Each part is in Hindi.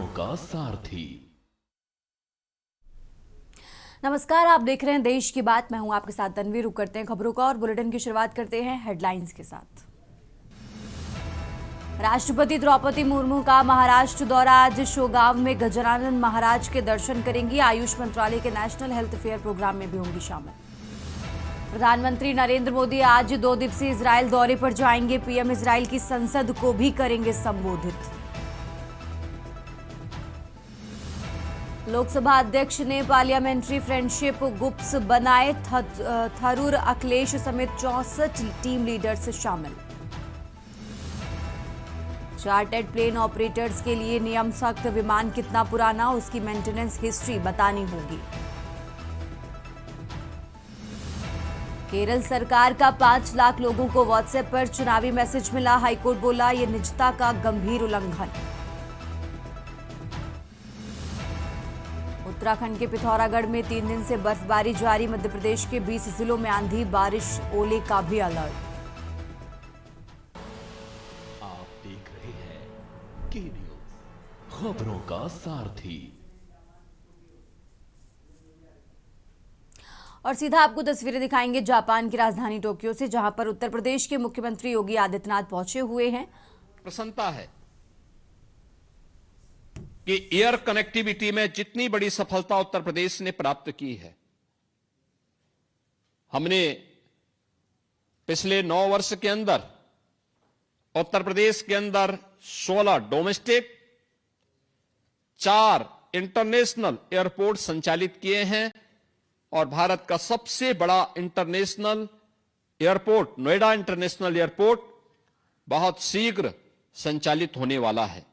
का सारथी। नमस्कार, आप देख रहे हैं देश की बात। मैं हूं आपके साथ तन्वी। रुक करते हैं खबरों का और बुलेटिन की शुरुआत करते हैं हेडलाइंस के साथ। राष्ट्रपति द्रौपदी मुर्मू का महाराष्ट्र दौरा। आज शोगांव में गजानन महाराज के दर्शन करेंगी। आयुष मंत्रालय के नेशनल हेल्थ फेयर प्रोग्राम में भी होंगी शामिल। प्रधानमंत्री नरेंद्र मोदी आज 2 दिवसीय इजरायल दौरे पर जाएंगे। पीएम इजरायल की संसद को भी करेंगे संबोधित। लोकसभा अध्यक्ष ने पार्लियामेंट्री फ्रेंडशिप ग्रुप्स बनाए। थरूर अखिलेश समेत 64 टीम लीडर्स शामिल। चार्टर्ड प्लेन ऑपरेटर्स के लिए नियम सख्त। विमान कितना पुराना, उसकी मेंटेनेंस हिस्ट्री बतानी होगी। केरल सरकार का 5 लाख लोगों को व्हाट्सएप पर चुनावी मैसेज मिला। हाईकोर्ट बोला ये निजता का गंभीर उल्लंघन। उत्तराखंड के पिथौरागढ़ में 3 दिन से बर्फबारी जारी। मध्य प्रदेश के 20 जिलों में आंधी बारिश ओले का भी अलर्ट। आप देख रहे हैं के न्यूज, खबरों का सारथी। और सीधा आपको तस्वीरें दिखाएंगे जापान की राजधानी टोक्यो से, जहां पर उत्तर प्रदेश के मुख्यमंत्री योगी आदित्यनाथ पहुंचे हुए हैं। प्रसन्नता है कि एयर कनेक्टिविटी में जितनी बड़ी सफलता उत्तर प्रदेश ने प्राप्त की है, हमने पिछले 9 वर्ष के अंदर उत्तर प्रदेश के अंदर 16 डोमेस्टिक, 4 इंटरनेशनल एयरपोर्ट संचालित किए हैं और भारत का सबसे बड़ा international airport Noida international airport बहुत शीघ्र संचालित होने वाला है।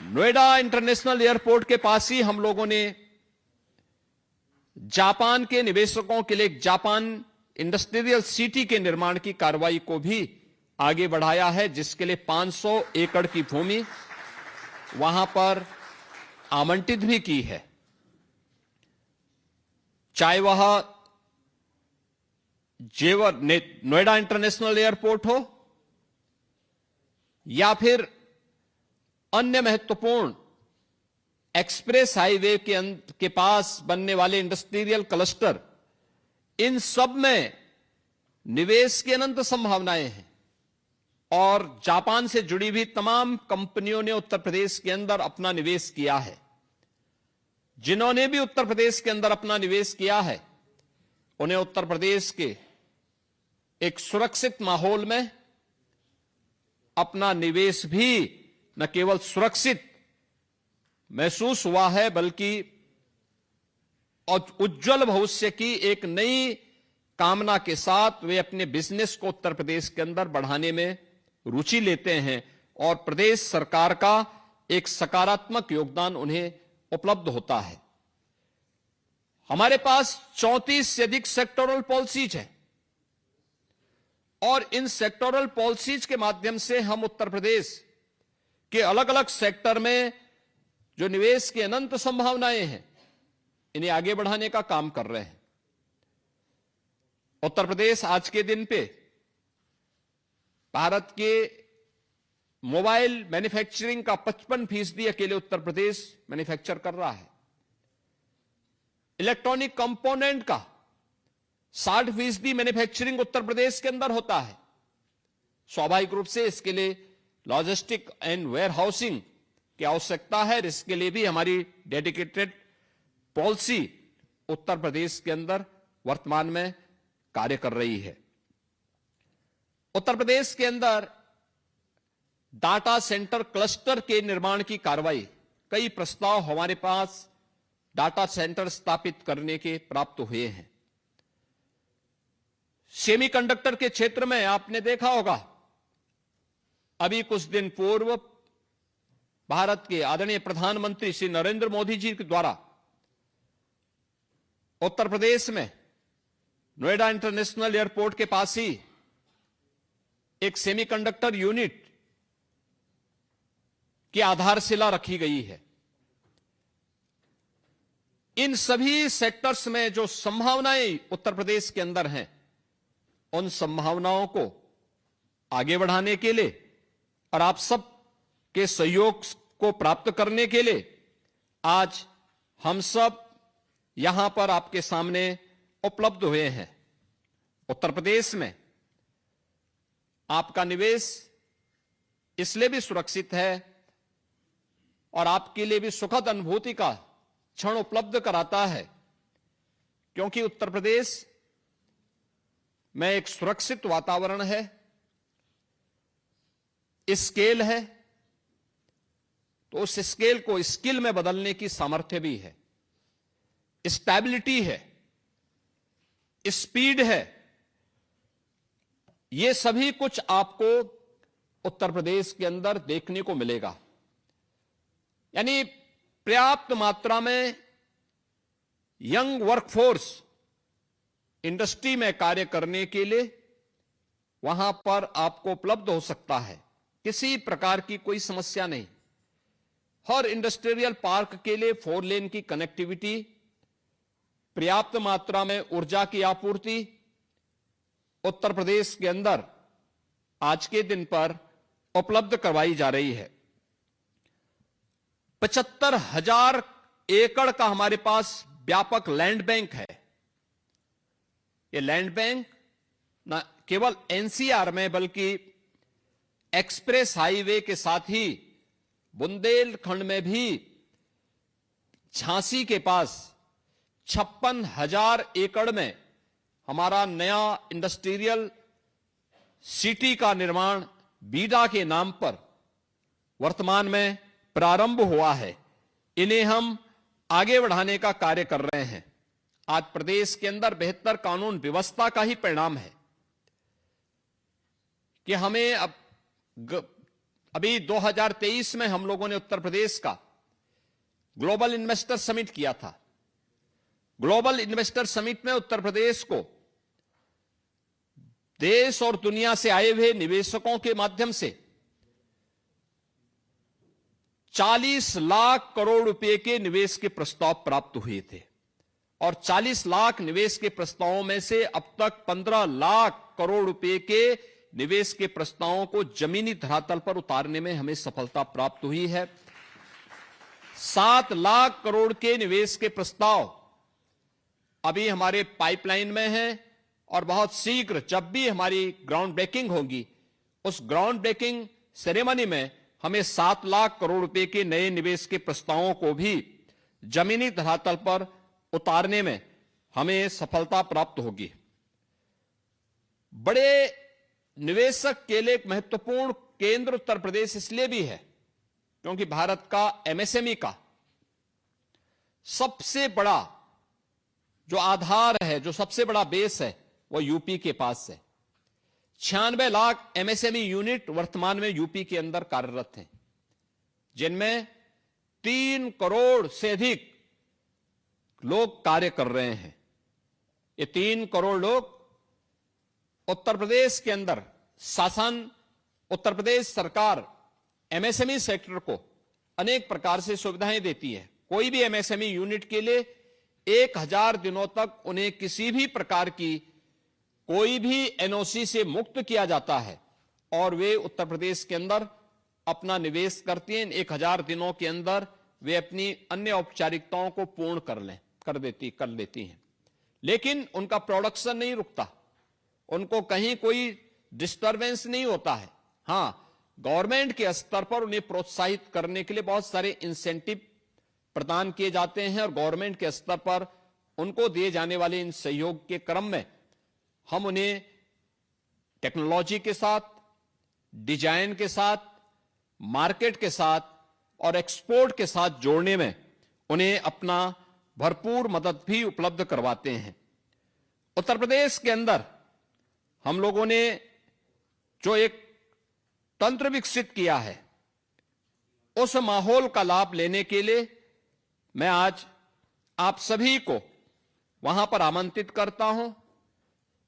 नोएडा इंटरनेशनल एयरपोर्ट के पास ही हम लोगों ने जापान के निवेशकों के लिए जापान इंडस्ट्रियल सिटी के निर्माण की कार्रवाई को भी आगे बढ़ाया है, जिसके लिए 500 एकड़ की भूमि वहां पर आवंटित भी की है। चाहे वह जेवर नोएडा इंटरनेशनल एयरपोर्ट हो या फिर अन्य महत्वपूर्ण एक्सप्रेस हाईवे के पास बनने वाले इंडस्ट्रियल क्लस्टर, इन सब में निवेश की अनंत संभावनाएं हैं और जापान से जुड़ी हुई तमाम कंपनियों ने उत्तर प्रदेश के अंदर अपना निवेश किया है। जिन्होंने भी उत्तर प्रदेश के अंदर अपना निवेश किया है, उन्हें उत्तर प्रदेश के एक सुरक्षित माहौल में अपना निवेश भी न केवल सुरक्षित महसूस हुआ है, बल्कि उज्जवल भविष्य की एक नई कामना के साथ वे अपने बिजनेस को उत्तर प्रदेश के अंदर बढ़ाने में रुचि लेते हैं और प्रदेश सरकार का एक सकारात्मक योगदान उन्हें उपलब्ध होता है। हमारे पास 34 से अधिक सेक्टोरल पॉलिसीज हैं और इन सेक्टोरल पॉलिसीज के माध्यम से हम उत्तर प्रदेश के अलग अलग सेक्टर में जो निवेश की अनंत संभावनाएं हैं, इन्हें आगे बढ़ाने का काम कर रहे हैं। उत्तर प्रदेश आज के दिन पे भारत के मोबाइल मैन्युफैक्चरिंग का 55% अकेले उत्तर प्रदेश मैन्युफैक्चर कर रहा है। इलेक्ट्रॉनिक कंपोनेंट का 60% मैन्युफैक्चरिंग उत्तर प्रदेश के अंदर होता है। स्वाभाविक रूप से इसके लिए लॉजिस्टिक एंड वेयर हाउसिंग की आवश्यकता है। इसके लिए भी हमारी डेडिकेटेड पॉलिसी उत्तर प्रदेश के अंदर वर्तमान में कार्य कर रही है। उत्तर प्रदेश के अंदर डाटा सेंटर क्लस्टर के निर्माण की कार्रवाई, कई प्रस्ताव हमारे पास डाटा सेंटर स्थापित करने के प्राप्त हुए हैं। सेमीकंडक्टर के क्षेत्र में आपने देखा होगा, अभी कुछ दिन पूर्व भारत के आदरणीय प्रधानमंत्री श्री नरेंद्र मोदी जी के द्वारा उत्तर प्रदेश में नोएडा इंटरनेशनल एयरपोर्ट के पास ही एक सेमीकंडक्टर यूनिट की आधारशिला रखी गई है। इन सभी सेक्टर्स में जो संभावनाएं उत्तर प्रदेश के अंदर हैं, उन संभावनाओं को आगे बढ़ाने के लिए और आप सब के सहयोग को प्राप्त करने के लिए आज हम सब यहां पर आपके सामने उपलब्ध हुए हैं। उत्तर प्रदेश में आपका निवेश इसलिए भी सुरक्षित है और आपके लिए भी सुखद अनुभूति का क्षण उपलब्ध कराता है क्योंकि उत्तर प्रदेश में एक सुरक्षित वातावरण है, स्केल है, तो उस स्केल को स्किल में बदलने की सामर्थ्य भी है, स्टेबिलिटी है, स्पीड है। ये सभी कुछ आपको उत्तर प्रदेश के अंदर देखने को मिलेगा। यानी पर्याप्त मात्रा में यंग वर्कफोर्स इंडस्ट्री में कार्य करने के लिए वहां पर आपको उपलब्ध हो सकता है। किसी प्रकार की कोई समस्या नहीं। हर इंडस्ट्रियल पार्क के लिए 4 लेन की कनेक्टिविटी, पर्याप्त मात्रा में ऊर्जा की आपूर्ति उत्तर प्रदेश के अंदर आज के दिन पर उपलब्ध करवाई जा रही है। 75,000 एकड़ का हमारे पास व्यापक लैंड बैंक है। ये लैंड बैंक न केवल एनसीआर में बल्कि एक्सप्रेस हाईवे के साथ ही बुंदेलखंड में भी झांसी के पास 56,000 एकड़ में हमारा नया इंडस्ट्रियल सिटी का निर्माण बीडा के नाम पर वर्तमान में प्रारंभ हुआ है। इन्हें हम आगे बढ़ाने का कार्य कर रहे हैं। आज प्रदेश के अंदर बेहतर कानून व्यवस्था का ही परिणाम है कि हमें अभी 2023 में हम लोगों ने उत्तर प्रदेश का ग्लोबल इन्वेस्टर समिट किया था। ग्लोबल इन्वेस्टर समिट में उत्तर प्रदेश को देश और दुनिया से आए हुए निवेशकों के माध्यम से 40 लाख करोड़ रुपए के निवेश के प्रस्ताव प्राप्त हुए थे और 40 लाख निवेश के प्रस्तावों में से अब तक 15 लाख करोड़ रुपए के निवेश के प्रस्तावों को जमीनी धरातल पर उतारने में हमें सफलता प्राप्त हुई है। 7 लाख करोड़ के निवेश के प्रस्ताव अभी हमारे पाइपलाइन में हैं और बहुत शीघ्र जब भी हमारी ग्राउंड ब्रेकिंग होगी उस ग्राउंड ब्रेकिंग सेरेमनी में हमें 7 लाख करोड़ रुपए के नए निवेश के प्रस्तावों को भी जमीनी धरातल पर उतारने में हमें सफलता प्राप्त होगी। बड़े निवेशक के लिए एक महत्वपूर्ण केंद्र उत्तर प्रदेश इसलिए भी है क्योंकि भारत का एमएसएमई का सबसे बड़ा जो आधार है, जो सबसे बड़ा बेस है, वो यूपी के पास है। 96 लाख एमएसएमई यूनिट वर्तमान में यूपी के अंदर कार्यरत हैं, जिनमें 3 करोड़ से अधिक लोग कार्य कर रहे हैं। ये 3 करोड़ लोग उत्तर प्रदेश के अंदर शासन, उत्तर प्रदेश सरकार एमएसएमई सेक्टर को अनेक प्रकार से सुविधाएं देती है। कोई भी एमएसएमई यूनिट के लिए 1000 दिनों तक उन्हें किसी भी प्रकार की कोई भी एनओसी से मुक्त किया जाता है और वे उत्तर प्रदेश के अंदर अपना निवेश करते हैं। 1000 दिनों के अंदर वे अपनी अन्य औपचारिकताओं को पूर्ण कर लेती हैं। लेकिन उनका प्रोडक्शन नहीं रुकता, उनको कहीं कोई डिस्टरबेंस नहीं होता है। हां, गवर्नमेंट के स्तर पर उन्हें प्रोत्साहित करने के लिए बहुत सारे इंसेंटिव प्रदान किए जाते हैं और गवर्नमेंट के स्तर पर उनको दिए जाने वाले इन सहयोग के क्रम में हम उन्हें टेक्नोलॉजी के साथ, डिजाइन के साथ, मार्केट के साथ और एक्सपोर्ट के साथ जोड़ने में उन्हें अपना भरपूर मदद भी उपलब्ध करवाते हैं। उत्तर प्रदेश के अंदर हम लोगों ने जो एक तंत्र विकसित किया है, उस माहौल का लाभ लेने के लिए मैं आज आप सभी को वहां पर आमंत्रित करता हूं।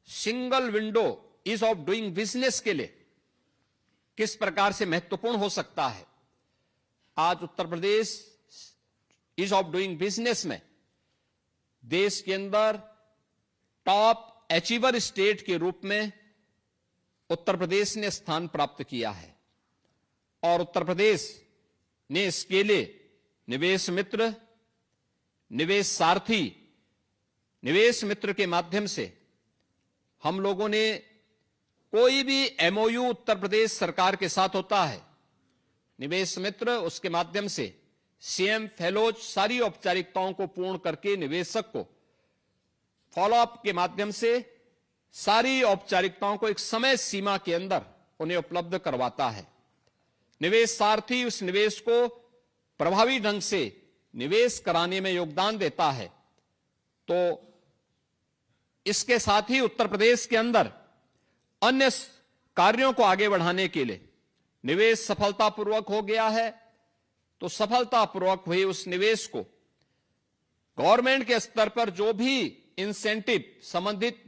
Single window ease of doing business के लिए किस प्रकार से महत्वपूर्ण हो सकता है। आज Uttar Pradesh ease of doing business में देश के अंदर टॉप अचीवर स्टेट के रूप में उत्तर प्रदेश ने स्थान प्राप्त किया है और उत्तर प्रदेश ने इसके लिए निवेश मित्र, निवेश सारथी, निवेश मित्र के माध्यम से हम लोगों ने कोई भी एमओयू उत्तर प्रदेश सरकार के साथ होता है, निवेश मित्र उसके माध्यम से सीएम फेलोज सारी औपचारिकताओं को पूर्ण करके निवेशक को फॉलोअप के माध्यम से सारी औपचारिकताओं को एक समय सीमा के अंदर उन्हें उपलब्ध करवाता है। निवेश सारथी उस निवेश को प्रभावी ढंग से निवेश कराने में योगदान देता है। तो इसके साथ ही उत्तर प्रदेश के अंदर अन्य कार्यों को आगे बढ़ाने के लिए निवेश सफलतापूर्वक हो गया है, तो सफलतापूर्वक हुए उस निवेश को गवर्नमेंट के स्तर पर जो भी इंसेंटिव संबंधित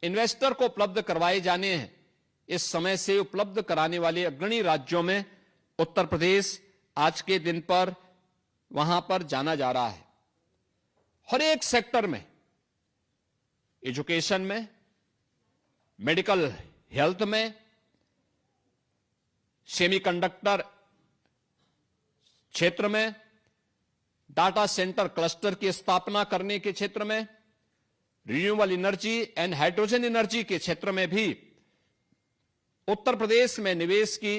इन्वेस्टर को उपलब्ध करवाए जाने हैं, इस समय से उपलब्ध कराने वाले अग्रणी राज्यों में उत्तर प्रदेश आज के दिन पर वहां पर जाना जा रहा है। हर एक सेक्टर में, एजुकेशन में, मेडिकल हेल्थ में, सेमीकंडक्टर क्षेत्र में, डाटा सेंटर क्लस्टर की स्थापना करने के क्षेत्र में, renewable energy and hydrogen energy के क्षेत्र में भी उत्तर प्रदेश में निवेश की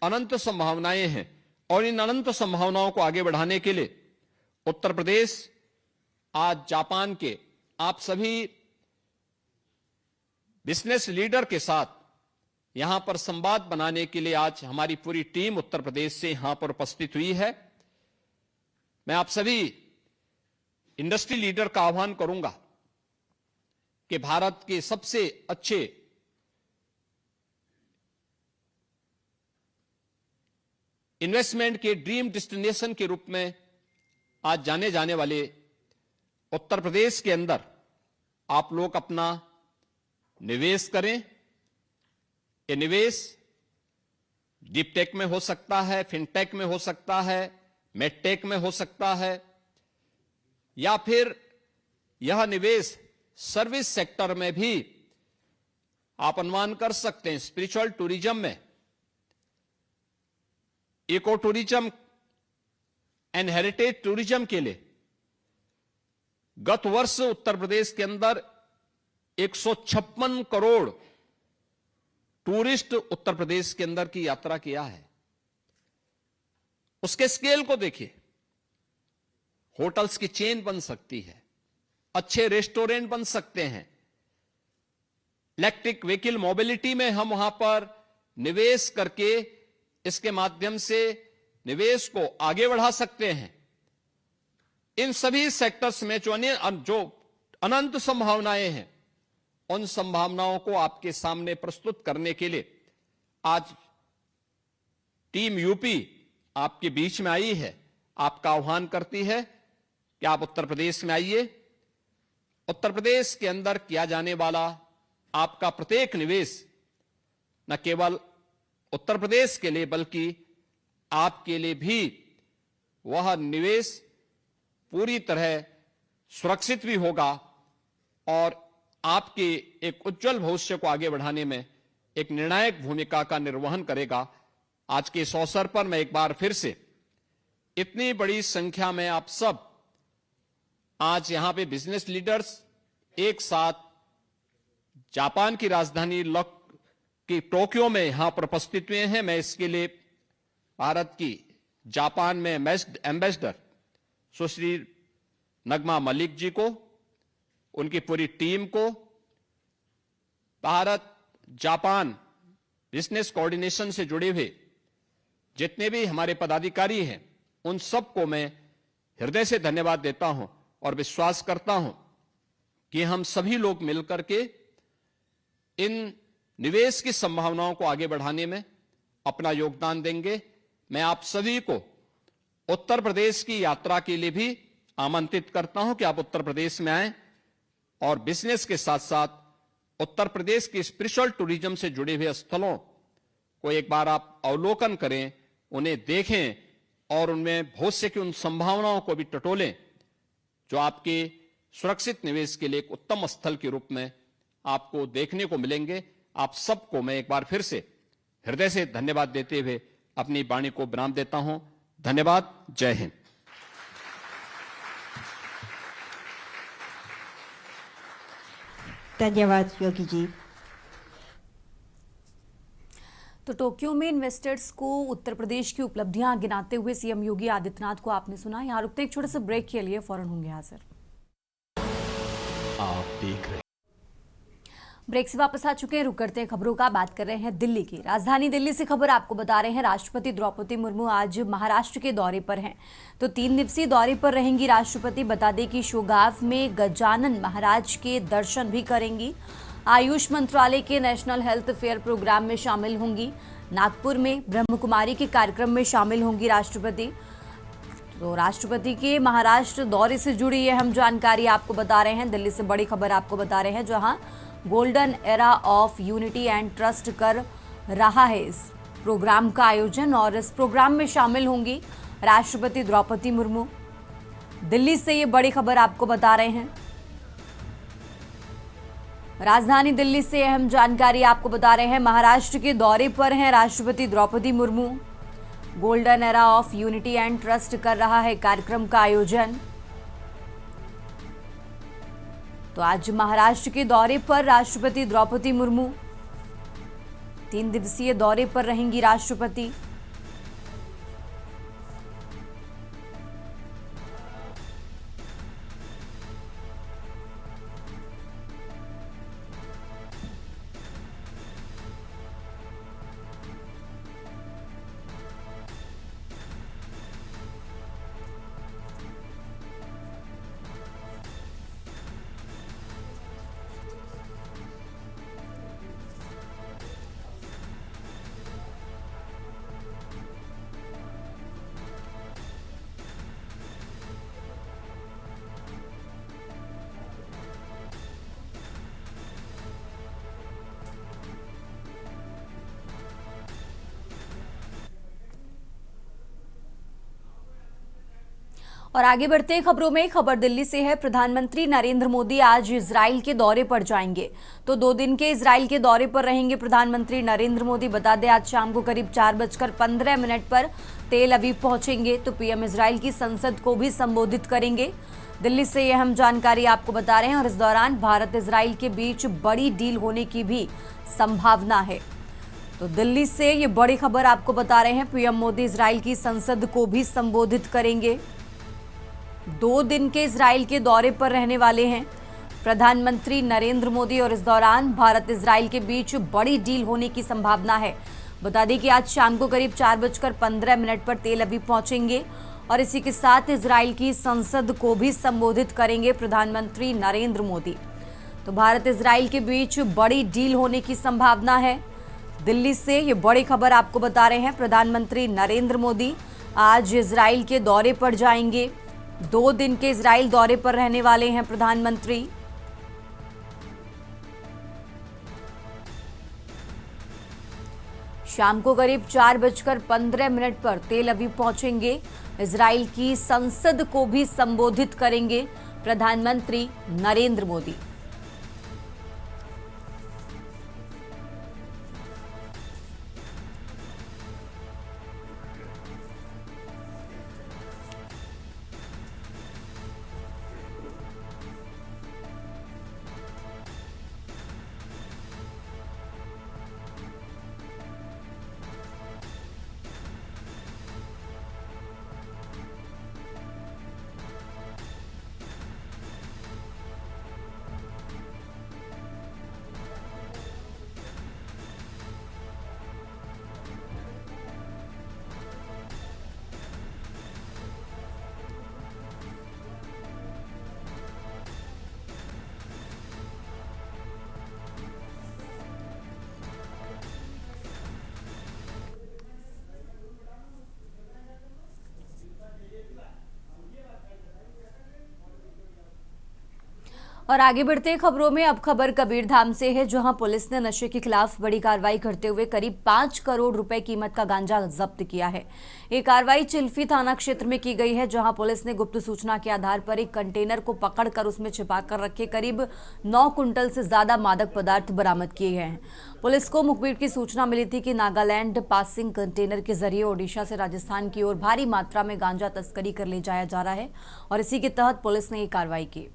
अनंत संभावनाएं हैं। और इन अनंत संभावनाओं को आगे बढ़ाने के लिए उत्तर प्रदेश आज जापान के आप सभी बिजनेस लीडर के साथ यहां पर संवाद बनाने के लिए आज हमारी पूरी टीम उत्तर प्रदेश से यहां पर उपस्थित हुई है। मैं आप सभी इंडस्ट्री लीडर का आह्वान करूंगा कि भारत के सबसे अच्छे इन्वेस्टमेंट के ड्रीम डेस्टिनेशन के रूप में आज जाने जाने वाले उत्तर प्रदेश के अंदर आप लोग अपना निवेश करें। ये निवेश डीप टेक में हो सकता है, फिनटेक में हो सकता है, मेडटेक में हो सकता है, या फिर यह निवेश सर्विस सेक्टर में भी आप अनुमान कर सकते हैं। स्पिरिचुअल टूरिज्म में, eco tourism and heritage tourism के लिए गत वर्ष उत्तर प्रदेश के अंदर 156 करोड़ टूरिस्ट उत्तर प्रदेश के अंदर की यात्रा किया है। उसके स्केल को देखिए, होटल्स की चेन बन सकती है, अच्छे रेस्टोरेंट बन सकते हैं, इलेक्ट्रिक व्हीकल मोबिलिटी में हम वहां पर निवेश करके इसके माध्यम से निवेश को आगे बढ़ा सकते हैं। इन सभी सेक्टर्स में जो अनंत संभावनाएं हैं, उन संभावनाओं को आपके सामने प्रस्तुत करने के लिए आज टीम यूपी आपके बीच में आई है। आपका आह्वान करती है कि आप उत्तर प्रदेश में आइए। उत्तर प्रदेश के अंदर किया जाने वाला आपका प्रत्येक निवेश न केवल उत्तर प्रदेश के लिए बल्कि आपके लिए भी वह निवेश पूरी तरह सुरक्षित भी होगा और आपके एक उज्जवल भविष्य को आगे बढ़ाने में एक निर्णायक भूमिका का निर्वहन करेगा। आज के इस अवसर पर मैं एक बार फिर से इतनी बड़ी संख्या में आप सब आज यहां पे बिजनेस लीडर्स एक साथ जापान की राजधानी की टोक्यो में यहां पर उपस्थित हुए हैं। मैं इसके लिए भारत की जापान में एम्बेसडर सुश्री नगमा मलिक जी को, उनकी पूरी टीम को, भारत जापान बिजनेस कोऑर्डिनेशन से जुड़े हुए जितने भी हमारे पदाधिकारी हैं, उन सबको मैं हृदय से धन्यवाद देता हूं और विश्वास करता हूं कि हम सभी लोग मिलकर के इन निवेश की संभावनाओं को आगे बढ़ाने में अपना योगदान देंगे। मैं आप सभी को उत्तर प्रदेश की यात्रा के लिए भी आमंत्रित करता हूं कि आप उत्तर प्रदेश में आएं और बिजनेस के साथ साथ उत्तर प्रदेश की स्पिरिचुअल टूरिज्म से जुड़े हुए स्थलों को एक बार आप अवलोकन करें, उन्हें देखें और उनमें भविष्य की उन संभावनाओं को भी टटोलें जो आपके सुरक्षित निवेश के लिए एक उत्तम स्थल के रूप में आपको देखने को मिलेंगे। आप सबको मैं एक बार फिर से हृदय से धन्यवाद देते हुए अपनी वाणी को विराम देता हूं। धन्यवाद। जय हिंद। धन्यवाद योगी जी। तो टोक्यो में इन्वेस्टर्स को उत्तर प्रदेश की उपलब्धियां गिनाते हुए सीएम योगी आदित्यनाथ को आपने सुना। यहां रुकते एक छोटे से ब्रेक के लिए, फौरन होंगे हाजिर। आप देख रहे ब्रेक से वापस आ चुके हैं। रुक करते हैं खबरों का। बात कर रहे हैं दिल्ली की। राजधानी दिल्ली से खबर आपको बता रहे हैं, राष्ट्रपति द्रौपदी मुर्मू आज महाराष्ट्र के दौरे पर हैं। तो 3 दिवसीय दौरे पर रहेंगी राष्ट्रपति। बता दें कि शोगाव में गजानन महाराज के दर्शन भी करेंगी। आयुष मंत्रालय के नेशनल हेल्थ फेयर प्रोग्राम में शामिल होंगी। नागपुर में ब्रह्म कुमारी के कार्यक्रम में शामिल होंगी राष्ट्रपति। तो राष्ट्रपति के महाराष्ट्र दौरे से जुड़ी ये अहम जानकारी आपको बता रहे हैं। दिल्ली से बड़ी खबर आपको बता रहे हैं, जहां golden era of unity and trust कर रहा है इस प्रोग्राम का आयोजन, और इस प्रोग्राम में शामिल होंगी राष्ट्रपति द्रौपदी मुर्मू। दिल्ली से ये बड़ी खबर आपको बता रहे हैं। राजधानी दिल्ली से अहम जानकारी आपको बता रहे हैं, महाराष्ट्र के दौरे पर हैं राष्ट्रपति Draupadi Murmu. Golden era of unity and trust कर रहा है कार्यक्रम का आयोजन। तो आज महाराष्ट्र के दौरे पर राष्ट्रपति द्रौपदी मुर्मू, 3 दिवसीय दौरे पर रहेंगी राष्ट्रपति। और आगे बढ़ते हैं खबरों में। खबर दिल्ली से है। प्रधानमंत्री नरेंद्र मोदी आज इजराइल के दौरे पर जाएंगे। तो 2 दिन के इजराइल के दौरे पर रहेंगे प्रधानमंत्री नरेंद्र मोदी। बता दें, आज शाम को करीब 4:15 पर तेल अवीव पहुंचेंगे। तो पीएम इजराइल की संसद को भी संबोधित करेंगे। दिल्ली से यह हम जानकारी आपको बता रहे हैं। और इस दौरान भारत इजराइल के बीच बड़ी डील होने की भी संभावना है। तो दिल्ली से ये बड़ी खबर आपको बता रहे हैं, पीएम मोदी इजराइल की संसद को भी संबोधित करेंगे। 2 दिन के इजराइल के दौरे पर रहने वाले हैं प्रधानमंत्री नरेंद्र मोदी। और इस दौरान भारत इजराइल के बीच बड़ी डील होने की संभावना है। बता दें कि आज शाम को करीब 4:15 पर तेल अवीव पहुंचेंगे। और इसी के साथ इजराइल की संसद को भी संबोधित करेंगे प्रधानमंत्री नरेंद्र मोदी। तो भारत इजराइल के बीच बड़ी डील होने की संभावना है। दिल्ली से ये बड़ी खबर आपको बता रहे हैं, प्रधानमंत्री नरेंद्र मोदी आज इजराइल के दौरे पर जाएंगे। 2 दिन के इजराइल दौरे पर रहने वाले हैं प्रधानमंत्री। शाम को करीब 4:15 पर तेल अवीव पहुंचेंगे। इजराइल की संसद को भी संबोधित करेंगे प्रधानमंत्री नरेंद्र मोदी। और आगे बढ़ते खबरों में अब खबर कबीरधाम से है, जहां पुलिस ने नशे के खिलाफ बड़ी कार्रवाई करते हुए करीब 5 करोड़ रुपए कीमत का गांजा जब्त किया है। ये कार्रवाई चिल्फी थाना क्षेत्र में की गई है, जहां पुलिस ने गुप्त सूचना के आधार पर एक कंटेनर को पकड़कर उसमें छिपाकर रखे करीब 9 कुंटल से ज्यादा मादक पदार्थ बरामद किए गए हैं। पुलिस को मुखबिर की सूचना मिली थी कि नागालैंड पासिंग कंटेनर के जरिए ओडिशा से राजस्थान की ओर भारी मात्रा में गांजा तस्करी कर ले जाया जा रहा है और इसी के तहत पुलिस ने ये कार्रवाई की।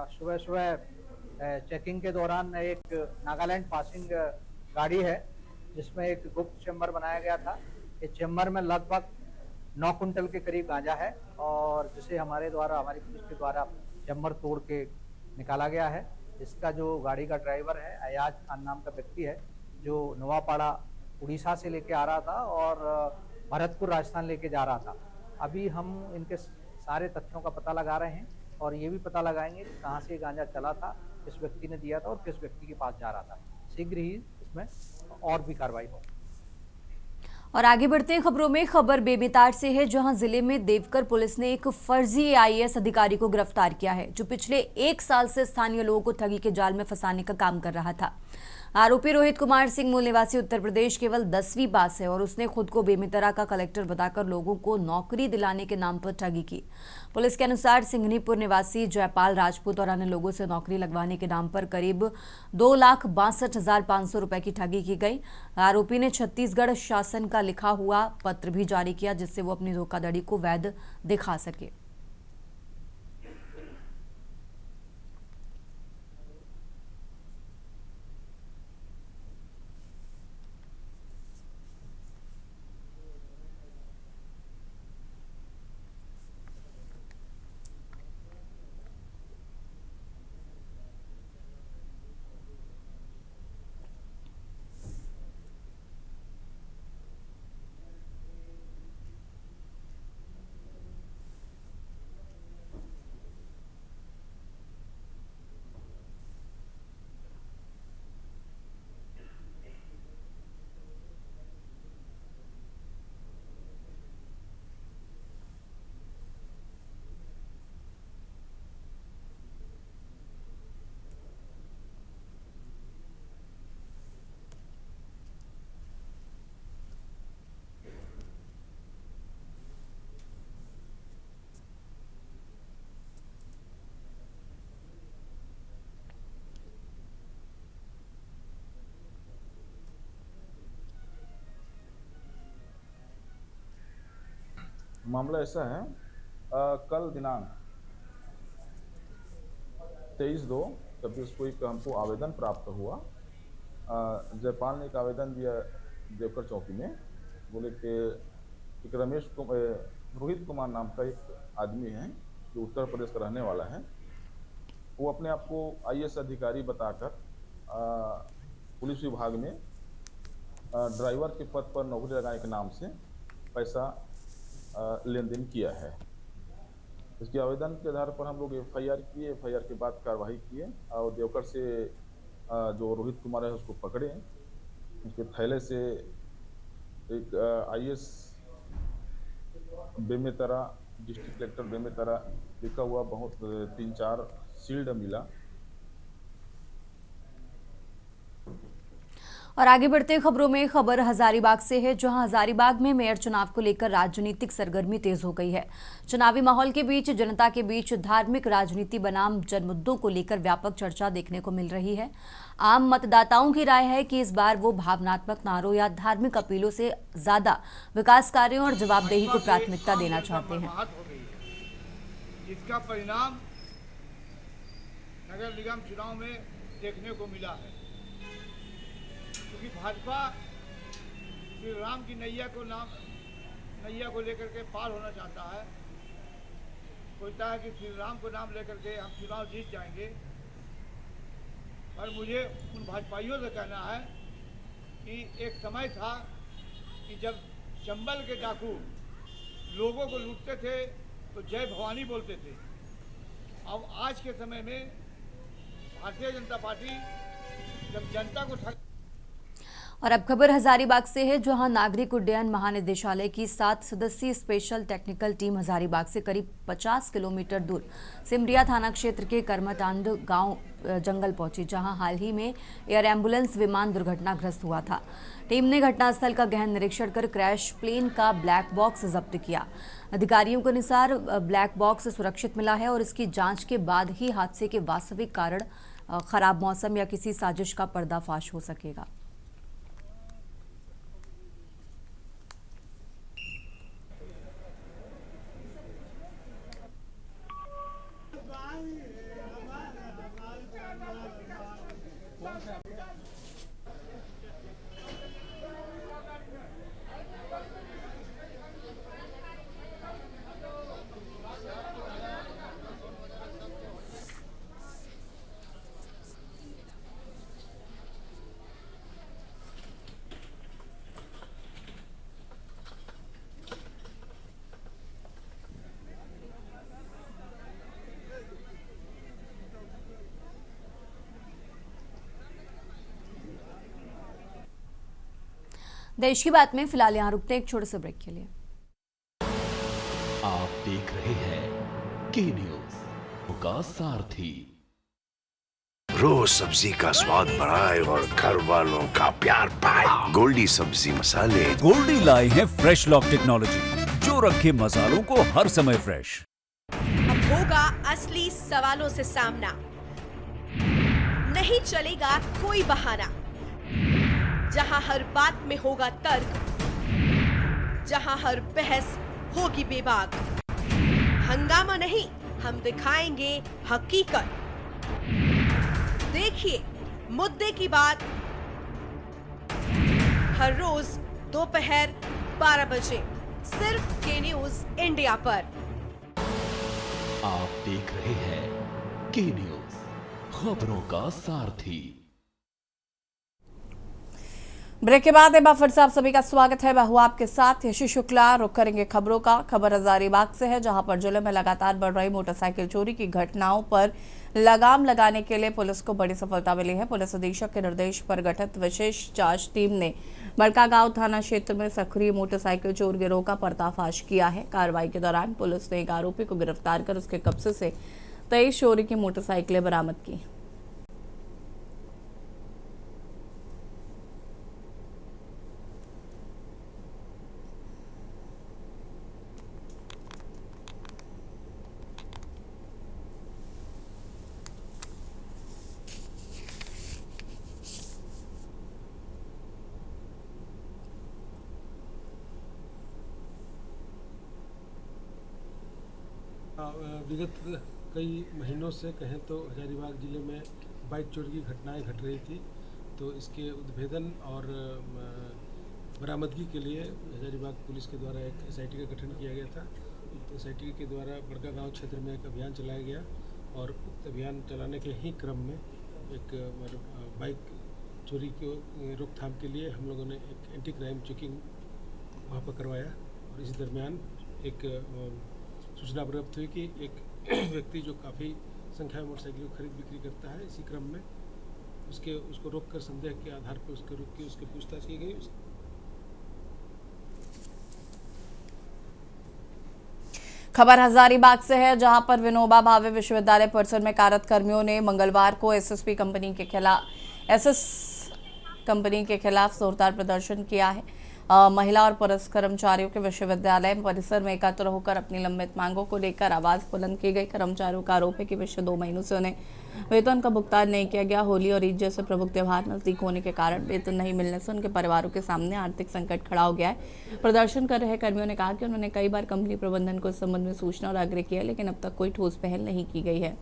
सुबह सुबह चेकिंग के दौरान एक नागालैंड पासिंग गाड़ी है जिसमें एक गुप्त चेम्बर बनाया गया था। इस चेम्बर में लगभग 9 कुंटल के करीब गांजा है और जिसे हमारी पुलिस के द्वारा चेम्बर तोड़ के निकाला गया है। इसका जो गाड़ी का ड्राइवर है अयाज खान नाम का व्यक्ति है, जो नवापाड़ा उड़ीसा से लेके आ रहा था और भरतपुर राजस्थान लेके जा रहा था। अभी हम इनके सारे तथ्यों का पता लगा रहे हैं और ये भी पता लगाएंगे कि कहाँ से गांजा चला था, किस व्यक्ति ने दिया था और किस व्यक्ति के पास जा रहा था। शीघ्र ही इसमें और भी कार्रवाई हो। और आगे बढ़ते हैं खबरों में, खबर बेमितार से है, जहां जिले में देवकर पुलिस ने एक फर्जी आईएएस अधिकारी को गिरफ्तार किया है, जो पिछले 1 साल से स्थानीय लोगों को ठगी के जाल में फंसाने का काम कर रहा था। आरोपी रोहित कुमार सिंह मूल निवासी उत्तर प्रदेश केवल 10वीं पास है और उसने खुद को बेमितरा का कलेक्टर बताकर लोगों को नौकरी दिलाने के नाम पर ठगी की। पुलिस के अनुसार सिंघनीपुर निवासी जयपाल राजपूत और अन्य लोगों से नौकरी लगवाने के नाम पर करीब 2,62,500 रुपए की ठगी की गई। आरोपी ने छत्तीसगढ़ शासन का लिखा हुआ पत्र भी जारी किया, जिससे वो अपनी धोखाधड़ी को वैध दिखा सके। मामला ऐसा है, कल दिनांक 23/2/24 को एक हमको आवेदन प्राप्त हुआ। जयपाल ने एक आवेदन दिया देवकर चौकी में, बोले कि एक रोहित कुमार नाम का एक आदमी है जो उत्तर प्रदेश का रहने वाला है। वो अपने आप को आईएएस अधिकारी बताकर पुलिस विभाग में ड्राइवर के पद पर नौकरी लगाने के नाम से पैसा लेन देन किया है। इसके आवेदन के आधार पर हम लोग एफआईआर किए। एफआईआर के बाद कार्रवाई किए और देवकर से जो रोहित कुमार है उसको पकड़े। उसके थैले से एक IAS Bemetara, district collector Bemetara लिखा हुआ बहुत 3-4 शील्ड मिला। और आगे बढ़ते खबरों में, खबर हजारीबाग से है, जहां हजारीबाग में मेयर चुनाव को लेकर राजनीतिक सरगर्मी तेज हो गई है। चुनावी माहौल के बीच जनता के बीच धार्मिक राजनीति बनाम जनमुद्दों को लेकर व्यापक चर्चा देखने को मिल रही है। आम मतदाताओं की राय है कि इस बार वो भावनात्मक नारों या धार्मिक अपीलों से ज्यादा विकास कार्यों और जवाबदेही को प्राथमिकता देना चाहते हैं। इसका परिणाम नगर निगम चुनाव में देखने को मिला है, क्योंकि भाजपा श्री राम की नैया को नैया को लेकर के पार होना चाहता है, सोचता है कि श्री राम को नाम लेकर के हम चुनाव जीत जाएंगे। पर मुझे उन भाजपाइयों से कहना है कि एक समय था कि जब चंबल के डाकू लोगों को लूटते थे तो जय भवानी बोलते थे। अब आज के समय में भारतीय जनता पार्टी जब जनता को ठग। और अब खबर हजारीबाग से है, जहां नागरिक उड्डयन महानिदेशालय की 7 सदस्यीय स्पेशल टेक्निकल टीम हजारीबाग से करीब 50 किलोमीटर दूर सिमरिया थाना क्षेत्र के करमटांड गांव जंगल पहुंची, जहां हाल ही में एयर एम्बुलेंस विमान दुर्घटनाग्रस्त हुआ था। टीम ने घटनास्थल का गहन निरीक्षण कर क्रैश प्लेन का ब्लैक बॉक्स जब्त किया। अधिकारियों के अनुसार ब्लैक बॉक्स सुरक्षित मिला है और इसकी जांच के बाद ही हादसे के वास्तविक कारण, खराब मौसम या किसी साजिश का पर्दाफाश हो सकेगा। देश की बात में फिलहाल यहाँ रुकते हैं एक छोटे से ब्रेक के लिए। आप देख रहे हैं के न्यूज का सारथी। रोज सब्जी का स्वाद बढ़ाए और घर वालों का प्यार पाए, गोल्डी सब्जी मसाले। गोल्डी लाए हैं फ्रेश लॉक टेक्नोलॉजी, जो रखे मसालों को हर समय फ्रेश। अब होगा असली सवालों से सामना, नहीं चलेगा कोई बहाना। जहां हर बात में होगा तर्क, जहां हर बहस होगी बेबाक। हंगामा नहीं, हम दिखाएंगे हकीकत। देखिए मुद्दे की बात, हर रोज दोपहर 12 बजे सिर्फ के न्यूज इंडिया पर। आप देख रहे हैं के न्यूज, खबरों का सारथी। ब्रेक के बाद एक बार फिर से आप सभी का स्वागत है। मैं हूं आपके साथ यशी शुक्ला। रुक करेंगे खबरों का। खबर हजारीबाग से है, जहां पर जिले में लगातार बढ़ रही मोटरसाइकिल चोरी की घटनाओं पर लगाम लगाने के लिए पुलिस को बड़ी सफलता मिली है। पुलिस अधीक्षक के निर्देश पर गठित विशेष जांच टीम ने बड़कागांव थाना क्षेत्र में सक्रिय मोटरसाइकिल चोर गिरोह का पर्दाफाश किया है। कार्रवाई के दौरान पुलिस ने एक आरोपी को गिरफ्तार कर उसके कब्जे से 23 चोरी की मोटरसाइकिलें बरामद की। विगत कई महीनों से कहें तो हजारीबाग ज़िले में बाइक चोरी की घटनाएं घट रही थी, तो इसके उद्भेदन और बरामदगी के लिए हजारीबाग पुलिस के द्वारा एक SIT का गठन किया गया था। SIT के द्वारा बड़कागांव क्षेत्र में एक अभियान चलाया गया और उक्त अभियान चलाने के ही क्रम में एक बाइक चोरी को रोकथाम के लिए हम लोगों ने एक एंटी क्राइम चेकिंग वहाँ पर करवाया। और इसी दरमियान एक सूचना प्राप्त हुई कि एक व्यक्ति जो काफ़ी संख्या में मोटरसाइकिल खरीद बिक्री करता है, इसी क्रम में उसको रोककर संदेह के आधार पर उसको रोक के उसकी पूछताछ की गई। खबर हजारीबाग से है, जहां पर विनोबा भावे विश्वविद्यालय परिसर में कार्यरत कर्मियों ने मंगलवार को एसएस कंपनी के खिलाफ जोरदार प्रदर्शन किया है। महिला और पुरुष कर्मचारियों के विश्वविद्यालय परिसर में एकत्र होकर अपनी लंबित मांगों को लेकर आवाज बुलंद की गई। कर्मचारियों का आरोप है कि पिछले 2 महीनों से उन्हें वेतन का भुगतान नहीं किया गया। होली और ईद जैसे प्रमुख त्योहार नजदीक होने के कारण वेतन नहीं मिलने से उनके परिवारों के सामने आर्थिक संकट खड़ा हो गया है। प्रदर्शन कर रहे कर्मियों ने कहा कि उन्होंने कई बार कंपनी प्रबंधन को इस संबंध में सूचना और आग्रह किया, लेकिन अब तक कोई ठोस पहल नहीं की गई है।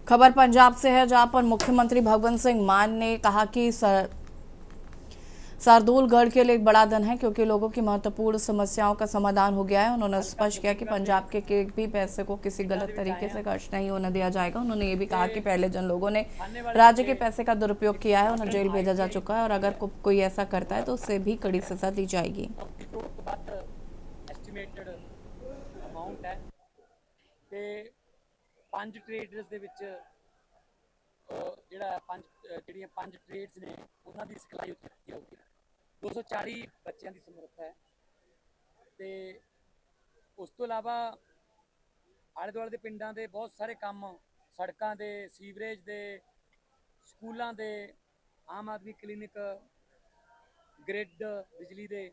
खबर पंजाब से है, जहां पर मुख्यमंत्री भगवंत सिंह मान ने कहा कि शार्दुलगढ़ के लिए एक बड़ा दिन है क्योंकि लोगों की महत्वपूर्ण समस्याओं का समाधान हो गया है। उन्होंने स्पष्ट किया कि पंजाब के एक भी पैसे को किसी गलत तरीके से खर्च नहीं होने दिया जाएगा। उन्होंने ये भी कहा कि पहले जिन लोगों ने राज्य के पैसे का दुरुपयोग किया है उन्हें जेल भेजा जा चुका है और अगर कोई ऐसा करता है तो उससे भी कड़ी सजा दी जाएगी। पंज ट्रेडर्स ਦੇ ਵਿੱਚ ਜਿਹੜੀਆਂ ਪੰਜ ਟ੍ਰੇਡਸ ਨੇ ਉਹਨਾਂ ਦੀ ਸਿਖਲਾਈ ਉੱਥੇ ਕੀਤੀ ਜਾਊਗੀ। 240 ਬੱਚਿਆਂ ਦੀ ਸਮਰੱਥਾ ਹੈ ਤੇ ਉਸ ਤੋਂ ਇਲਾਵਾ ਆਲੇ ਦੁਆਲੇ ਦੇ ਪਿੰਡਾਂ ਦੇ ਬਹੁਤ ਸਾਰੇ ਕੰਮ, ਸੜਕਾਂ ਦੇ, ਸੀਵਰੇਜ ਦੇ, ਸਕੂਲਾਂ ਦੇ, ਆਮ ਆਦਮੀ ਕਲੀਨਿਕ, ਗ੍ਰਿਡ, ਬਿਜਲੀ ਦੇ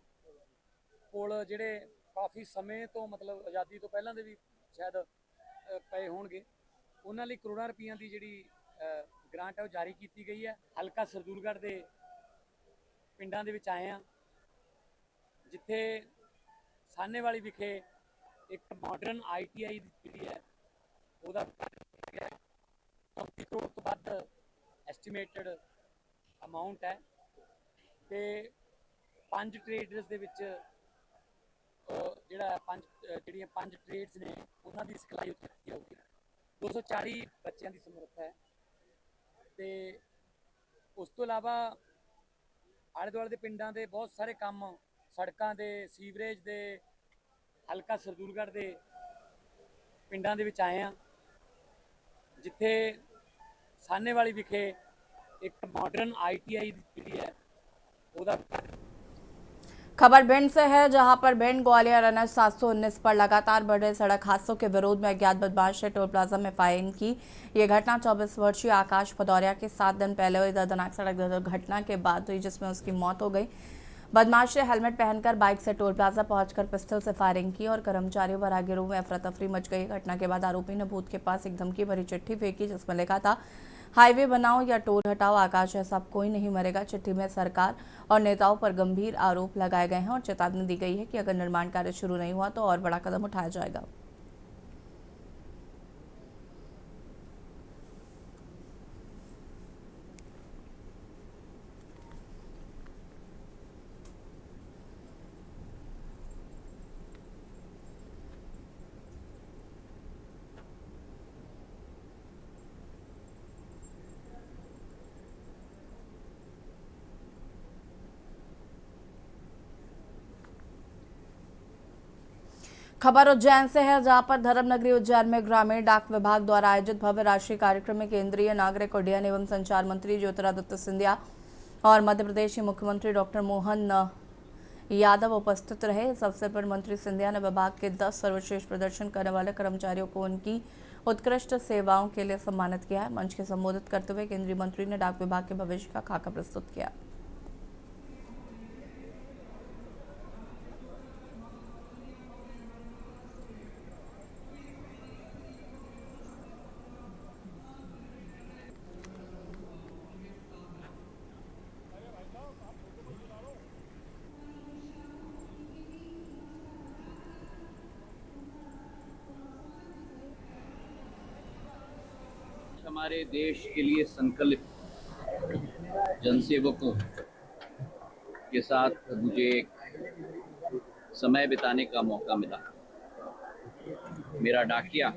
ਪੁਲ ਜਿਹੜੇ ਕਾਫੀ ਸਮੇਂ ਤੋਂ ਮਤਲਬ ਆਜ਼ਾਦੀ ਤੋਂ ਪਹਿਲਾਂ ਦੇ ਵੀ ਸ਼ਾਇਦ ਪਏ ਹੋਣਗੇ, ਉਹਨਾਂ ਲਈ ਕਰੋੜਾਂ ਰੁਪਈਆਂ ਦੀ ਜਿਹੜੀ ਗ੍ਰਾਂਟ ਹੈ ਉਹ ਜਾਰੀ ਕੀਤੀ ਗਈ ਹੈ। ਹਲਕਾ ਸਰਦੂਲਗੜ੍ਹ ਦੇ ਪਿੰਡਾਂ ਦੇ ਵਿੱਚ ਆਏ ਹਾਂ ਜਿੱਥੇ ਸਾਹਨੇਵਾਲੀ ਵਿਖੇ ਇੱਕ ਮਾਡਰਨ ITI ਜਿਹੜੀ ਹੈ ਉਹਦਾ 34 ਕਰੋੜ ਤੋਂ ਵੱਧ ਐਸਟੀਮੇਟਡ ਅਮਾਊਂਟ ਹੈ ਤੇ ਪੰਜ ਟ੍ਰੇਡਰਸ ਦੇ ਵਿੱਚ ਜਿਹੜੀਆਂ ਪੰਜ ਟ੍ਰੇਡਸ ਨੇ ਉਹਨਾਂ ਦੀ ਸਿਖਲਾਈ ਉੱਥੇ ਕੀਤੀ ਜਾਊਗੀ। 240 ਬੱਚਿਆਂ ਦੀ ਸਮਰੱਥਾ ਹੈ ਤੇ ਉਸ ਤੋਂ ਇਲਾਵਾ ਆਲੇ ਦੁਆਲੇ ਦੇ ਪਿੰਡਾਂ ਦੇ ਬਹੁਤ ਸਾਰੇ ਕੰਮ, ਸੜਕਾਂ ਦੇ, ਸੀਵਰੇਜ ਦੇ, ਹਲਕਾ ਸਰਦੂਲਗੜ੍ਹ ਦੇ ਪਿੰਡਾਂ ਦੇ ਵਿੱਚ ਆਏ ਹਾਂ ਜਿੱਥੇ ਸਾਹਨੇਵਾਲੀ ਵਿਖੇ ਇੱਕ ਮਾਡਰਨ ITI ਜਿਹੜੀ ਹੈ ਉਹਦਾ। खबर भिंड से है, जहां पर भिंड ग्वालियर NH 719 पर लगातार बढ़ रहे सड़क हादसों के विरोध में अज्ञात बदमाश ने टोल प्लाजा में फायरिंग की। ये घटना 24 वर्षीय आकाश भदौरिया के 7 दिन पहले हुई दर्दनाक सड़क दुर्घटना के बाद हुई जिसमें उसकी मौत हो गई। बदमाश ने हेलमेट पहनकर बाइक से टोल प्लाजा पहुंचकर पिस्टल से फायरिंग की और कर्मचारियों व राहगीरों में अफरा तफरी मच गई। घटना के बाद आरोपी ने भूत के पास एक धमकी भरी चिट्ठी फेंकी जिसमें लिखा था, हाईवे बनाओ या टोल हटाओ, आकाश ऐसा कोई नहीं मरेगा। चिट्ठी में सरकार और नेताओं पर गंभीर आरोप लगाए गए हैं और चेतावनी दी गई है कि अगर निर्माण कार्य शुरू नहीं हुआ तो और बड़ा कदम उठाया जाएगा। खबर उज्जैन से है, जहां पर धर्मनगरी उज्जैन में ग्रामीण डाक विभाग द्वारा आयोजित भव्य राष्ट्रीय कार्यक्रम में केंद्रीय नागरिक उड्डयन एवं संचार मंत्री ज्योतिरादित्य सिंधिया और मध्य प्रदेश के मुख्यमंत्री डॉक्टर मोहन यादव उपस्थित रहे। इस अवसर पर मंत्री सिंधिया ने विभाग के 10 सर्वश्रेष्ठ प्रदर्शन करने वाले कर्मचारियों को उनकी उत्कृष्ट सेवाओं के लिए सम्मानित किया है। मंच के संबोधित करते हुए केंद्रीय मंत्री ने डाक विभाग के भविष्य का खाका प्रस्तुत किया। हमारे देश के लिए संकल्पित जनसेवकों के साथ मुझे एक समय बिताने का मौका मिला। मेरा डाकिया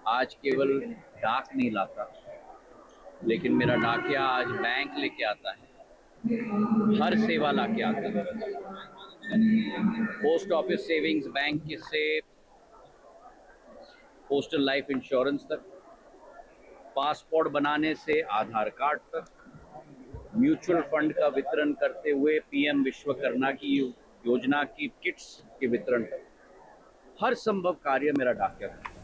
आज केवल डाक नहीं लाता, लेकिन मेरा डाकिया आज बैंक लेके आता है, हर सेवा लाके आता है। पोस्ट ऑफिस सेविंग्स बैंक से पोस्टल लाइफ इंश्योरेंस तक, पासपोर्ट बनाने से आधार कार्ड तक, म्यूचुअल फंड का वितरण करते हुए PM विश्वकर्मा की योजना की किट्स के वितरण तक, हर संभव कार्य मेरा डाकिया करता है।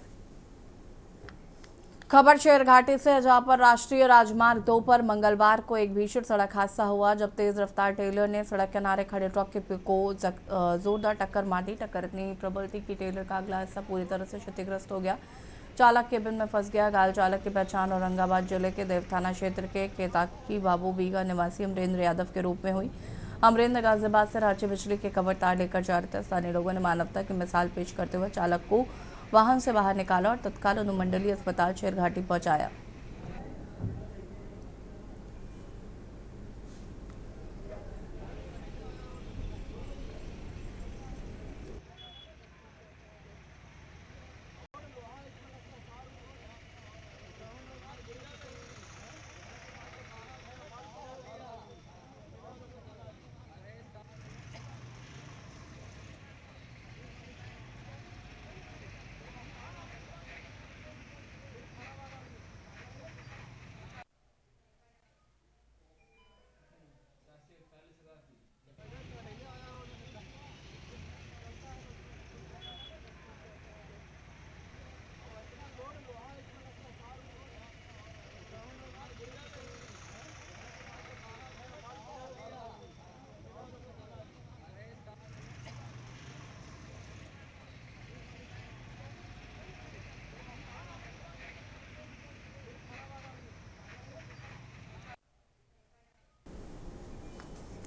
खबर शेरघाटी से, जहां पर राष्ट्रीय राजमार्ग 2 पर मंगलवार को एक भीषण सड़क हादसा हुआ जब तेज रफ्तार टेलर ने सड़क किनारे खड़े ट्रक को जोरदार टक्कर मार दी। टक्कर इतनी प्रबल थी कि टेलर का अगला हिस्सा पूरी तरह से क्षतिग्रस्त हो गया। चालक केबिन में फंस गया। घायल चालक की पहचान औरंगाबाद जिले के देव थाना क्षेत्र के केताकी बाबू बीघा निवासी अमरेंद्र यादव के रूप में हुई। अमरेंद्र गाजियाबाद से रांची बिजली के कवर तार लेकर जा रहे थे। स्थानीय लोगों ने मानवता की मिसाल पेश करते हुए चालक को वाहन से बाहर निकाला और तत्काल अनुमंडलीय अस्पताल शेरघाटी पहुंचाया।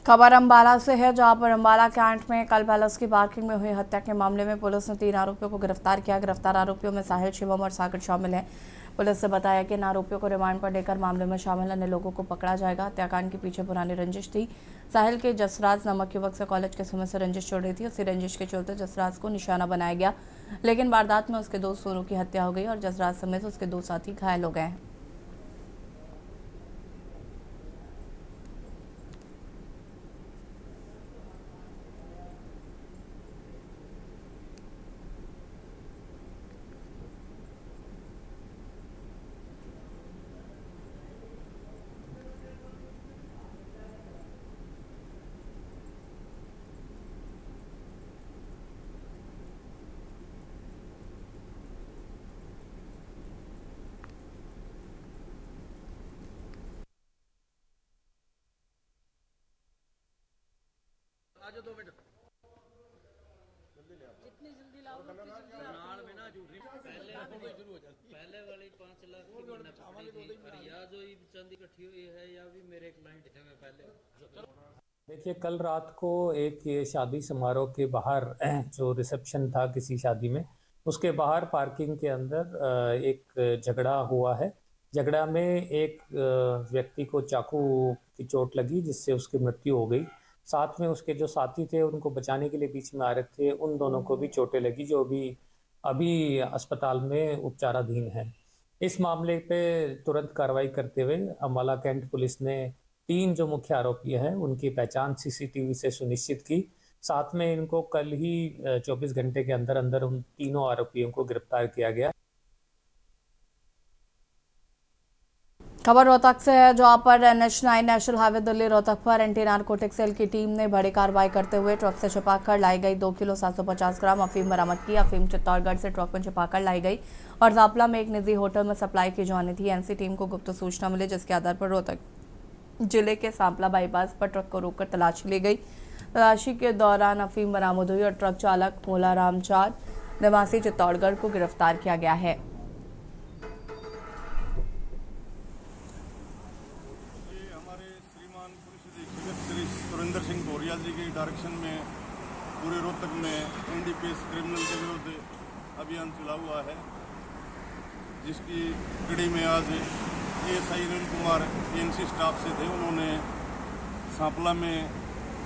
खबर अंबाला से है, जहां पर अंबाला कैंट में कल पैलेस की पार्किंग में हुई हत्या के मामले में पुलिस ने 3 आरोपियों को गिरफ्तार किया। गिरफ्तार आरोपियों में साहिल, शिवम और सागर शामिल हैं। पुलिस ने बताया कि इन आरोपियों को रिमांड पर लेकर मामले में शामिल अन्य लोगों को पकड़ा जाएगा। हत्याकांड के पीछे पुरानी रंजिश थी। साहिल के जसराज नामक युवक से कॉलेज के समय से रंजिश चल रही थी। उसी रंजिश के चलते जसराज को निशाना बनाया गया, लेकिन वारदात में उसके 2 सोनू की हत्या हो गई और जसराज समेत उसके 2 साथी घायल हो गए हैं। आजो 2 मिनट जितनी जल्दी लाओ नाल में ना झूठी पहले वाली 5 लाख की मैंने पकड़ी थी और या जो चंद इकट्ठी हुई है या भी मेरे क्लाइंट थे मैं पहले। देखिए, कल रात को एक शादी समारोह के बाहर जो रिसेप्शन था किसी शादी में, उसके बाहर पार्किंग के अंदर एक झगड़ा हुआ है। झगड़ा में एक व्यक्ति को चाकू की चोट लगी जिससे उसकी मृत्यु हो गई। साथ में उसके जो साथी थे उनको बचाने के लिए बीच में आ रहे थे, उन दोनों को भी चोटें लगी जो अभी अस्पताल में उपचाराधीन है। इस मामले पे तुरंत कार्रवाई करते हुए अंबाला कैंट पुलिस ने 3 जो मुख्य आरोपी हैं उनकी पहचान सीसीटीवी से सुनिश्चित की। साथ में इनको कल ही 24 घंटे के अंदर अंदर उन तीनों आरोपियों को गिरफ्तार किया गया। खबर रोहतक से है, जहां पर NH9 national highway Delhi Rohtak पर एंटी नारकोटिक सेल की टीम ने बड़ी कार्रवाई करते हुए ट्रक से छिपाकर लाई गई 2 किलो 750 ग्राम अफीम बरामद की। अफीम चित्तौड़गढ़ से ट्रक में छिपाकर लाई गई और जापला में एक निजी होटल में सप्लाई की जानी थी। एनसी टीम को गुप्त सूचना मिली, जिसके आधार पर रोहतक जिले के सांपला बाईपास पर ट्रक को रोककर तलाशी ली गई। तलाशी के दौरान अफीम बरामद हुई और ट्रक चालक मोला रामचांद निवासी चित्तौड़गढ़ को गिरफ्तार किया गया है। सुरेंद्र सिंह भोरिया जी के डायरेक्शन में पूरे रोहतक में NDPS क्रिमिनल के विरुद्ध अभियान चला हुआ है, जिसकी कड़ी में आज ASI Anil Kumar PNC staff से थे। उन्होंने सांपला में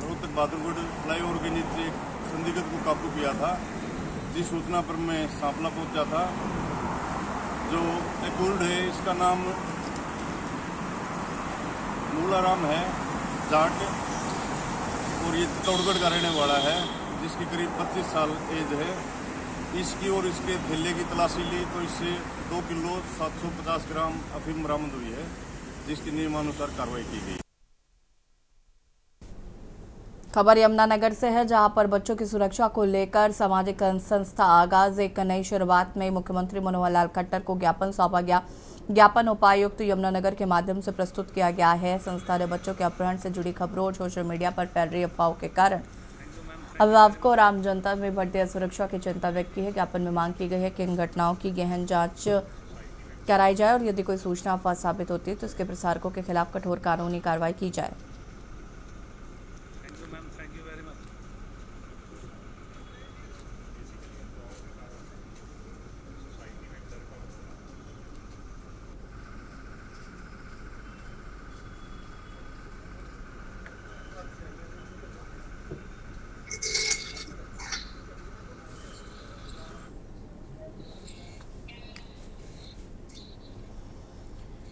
रोहतक बहादुरगढ़ फ्लाईओवर के नीचे एक संदिग्ध को काबू किया था। जिस सूचना पर मैं सांपला पहुंचा था। जो एक गुर्ड है, इसका नाम मूलाराम है जाट और ये चित्तौड़गढ़ का रहने वाला है, जिसकी करीब 25 साल एज है। इसकी और इसके थैले की तलाशी ली तो इससे 2 किलो 750 ग्राम अफीम बरामद हुई है, जिसकी नियमानुसार कार्रवाई की गई। खबर यमुनानगर से है, जहां पर बच्चों की सुरक्षा को लेकर सामाजिक संस्था आगाज एक नई शुरुआत में मुख्यमंत्री मनोहर लाल खट्टर को ज्ञापन सौंपा गया। ज्ञापन उपायुक्त यमुनानगर के माध्यम से प्रस्तुत किया गया है। संस्था ने बच्चों के अपहरण से जुड़ी खबरों और सोशल मीडिया पर फैल रही अफवाहों के कारण अभिभावकों और आम जनता में बढ़ती असुरक्षा की चिंता व्यक्त की है। ज्ञापन में मांग की गई है कि इन घटनाओं की गहन जांच कराई जाए और यदि कोई सूचना अफवाह साबित होती है तो इसके प्रसारकों के खिलाफ कठोर कानूनी कार्रवाई की जाए।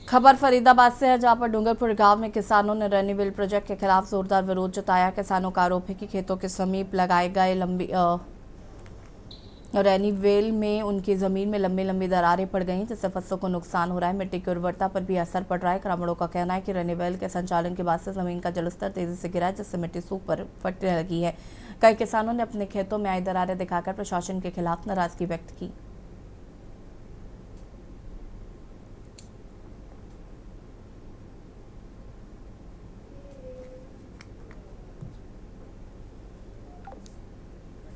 खबर फरीदाबाद से है, जहां पर डूंगरपुर गांव में किसानों ने रेन्यूवेल प्रोजेक्ट के खिलाफ जोरदार विरोध जताया। किसानों का आरोप है कि खेतों के समीप लगाए गए रेन्यूवेल में उनकी जमीन में लंबी लंबी दरारें पड़ गई, जिससे फसलों को नुकसान हो रहा है। मिट्टी की उर्वरता पर भी असर पड़ रहा है। ग्रामीणों का कहना है कि रेन्यूवेल के संचालन के बाद से जमीन का जलस्तर तेजी से गिरा है, जिससे मिट्टी सूख पर फटने लगी है। कई किसानों ने अपने खेतों में आई दरारें दिखाकर प्रशासन के खिलाफ नाराजगी व्यक्त की।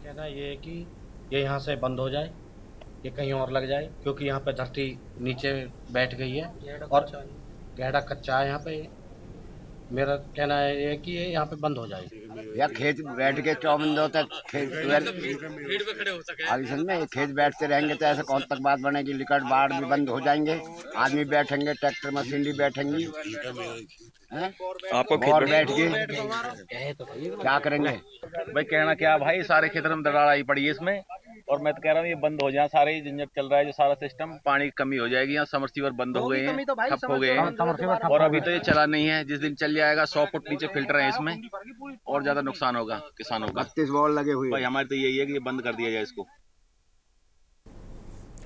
कहना ये है कि ये यहाँ से बंद हो जाए, ये कहीं और लग जाए, क्योंकि यहाँ पे धरती नीचे बैठ गई है और गहरा कच्चा है यहाँ पे। मेरा कहना है कि ये यहाँ पे बंद हो जाए। या खेत बैठ के 54 तक खेत में खेत बैठते रहेंगे तो ऐसे कौन तक बात बनेगी। लिकट बाढ़ भी बंद हो जाएंगे, आदमी बैठेंगे, ट्रैक्टर मशीनरी बैठेंगी, आपको और बैठ के क्या करेंगे। भाई कहना क्या भाई, सारे खेतों में दरार आई पड़ी है इसमें, और मैं तो कह रहा हूँ ये बंद हो जाए। सारे झंझट चल रहा है जो सारा सिस्टम, पानी की कमी हो जाएगी। यहाँ समरसीवर बंद हो गए हैं, ठप हो गए हैं, और अभी तो ये चला नहीं है। जिस दिन चल जाएगा 100 फुट नीचे फिल्टर है इसमें, और ज्यादा नुकसान होगा किसानों का। 32 वॉल लगे हुए। भाई हमारी तो यही है कि ये बंद कर दिया जाए इसको।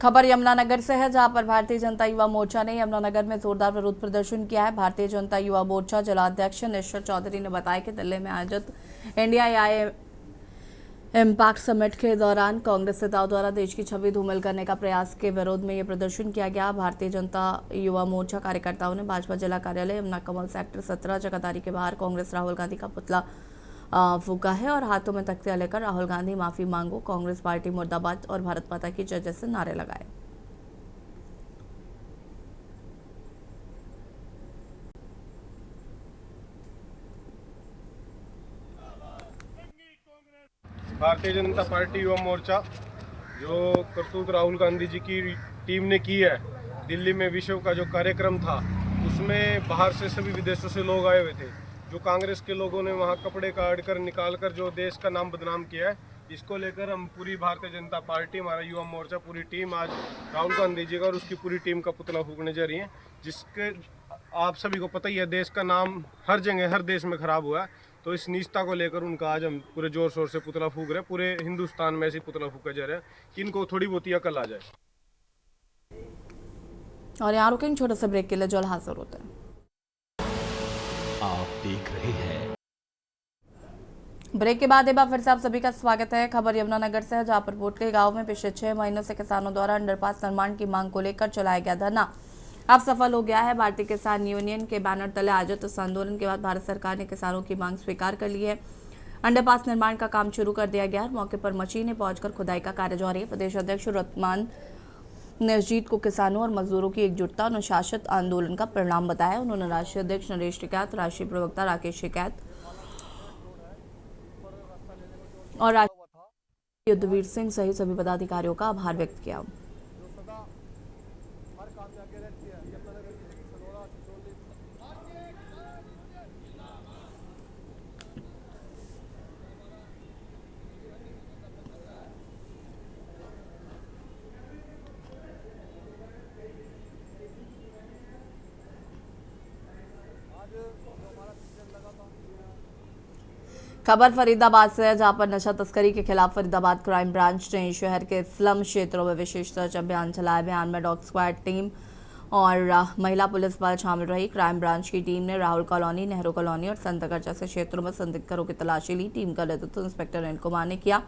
खबर यमुनानगर से है, जहां पर भारतीय जनता युवा मोर्चा ने यमुनानगर में जोरदार विरोध प्रदर्शन किया है। भारतीय जनता युवा मोर्चा जिलाध्यक्ष निश्चल चौधरी ने बताया कि दिल्ली में आयोजित इंडिया इम्पैक्ट समिट के दौरान कांग्रेस नेताओं द्वारा देश की छवि धूमिल करने का प्रयास के विरोध में ये प्रदर्शन किया गया। भारतीय जनता युवा मोर्चा कार्यकर्ताओं ने भाजपा जिला कार्यालय यमुना कमल सेक्टर 17 जगदारी के बाहर कांग्रेस राहुल गांधी का पुतला फूका है और हाथों में तख्तियां लेकर राहुल गांधी माफी मांगो, कांग्रेस पार्टी मुर्दाबाद और भारत माता की जय जैसे नारे लगाए। भारतीय जनता पार्टी युवा मोर्चा जो करतूत राहुल गांधी जी की टीम ने की है, दिल्ली में विश्व का जो कार्यक्रम था उसमें बाहर से सभी विदेशों से लोग आए हुए थे। जो कांग्रेस के लोगों ने वहां कपड़े काट कर निकाल कर जो देश का नाम बदनाम किया है, इसको लेकर हम पूरी भारतीय जनता पार्टी, हमारा युवा मोर्चा, पूरी टीम आज राहुल गांधी जी का और उसकी पूरी टीम का पुतला फूकने जा रही है। जिसके आप सभी को पता ही है, देश का नाम हर जगह हर देश में खराब हुआ है, तो इस नीचता को लेकर उनका आज हम पूरे जोर शोर से पुतला फूक रहे हैं। पूरे हिंदुस्तान में ऐसी पुतला फूका जा रहा है कि इनको थोड़ी बहुत अकल आ जाए। और यहाँ रुकेंगे छोटे से ब्रेक के लिए, जल्द हाजिर होते हैं। आप देख रहे हैं ब्रेक के बाद एक बार फिर से आप सभी का स्वागत है। खबर यमुनानगर से है, जहां पर पोटली गांव में पिछले 6 महीनों से किसानों द्वारा अंडरपास निर्माण की मांग को लेकर चलाया गया धरना अब सफल हो गया है। भारतीय किसान यूनियन के बैनर तले आयोजित इस आंदोलन के बाद भारत सरकार ने किसानों की मांग स्वीकार कर ली है। अंडरपास निर्माण का काम शुरू कर दिया गया है। मौके पर मशीनें पहुंचकर खुदाई का कार्य जारी है। प्रदेश अध्यक्ष रतमान ने इस जीत को किसानों और मजदूरों की एकजुटता और अनुशासित आंदोलन का परिणाम बताया। उन्होंने राष्ट्रीय अध्यक्ष नरेश टिकैत, राष्ट्रीय प्रवक्ता राकेश टिकैत और राष्ट्रीय युद्धवीर सिंह सहित सभी पदाधिकारियों का आभार व्यक्त किया। खबर फरीदाबाद से है, जहां पर नशा तस्करी के खिलाफ फरीदाबाद क्राइम ब्रांच ने शहर के स्लम क्षेत्रों में विशेष सर्च अभियान चलाया। अभियान में डॉग स्क्वाड टीम और महिला पुलिस बल शामिल रही। क्राइम ब्रांच की टीम ने राहुल कॉलोनी, नेहरू कॉलोनी और संतनगर जैसे क्षेत्रों में संदिग्धों की तलाशी ली। टीम का नेतृत्व इंस्पेक्टर अनिल कुमार ने किया।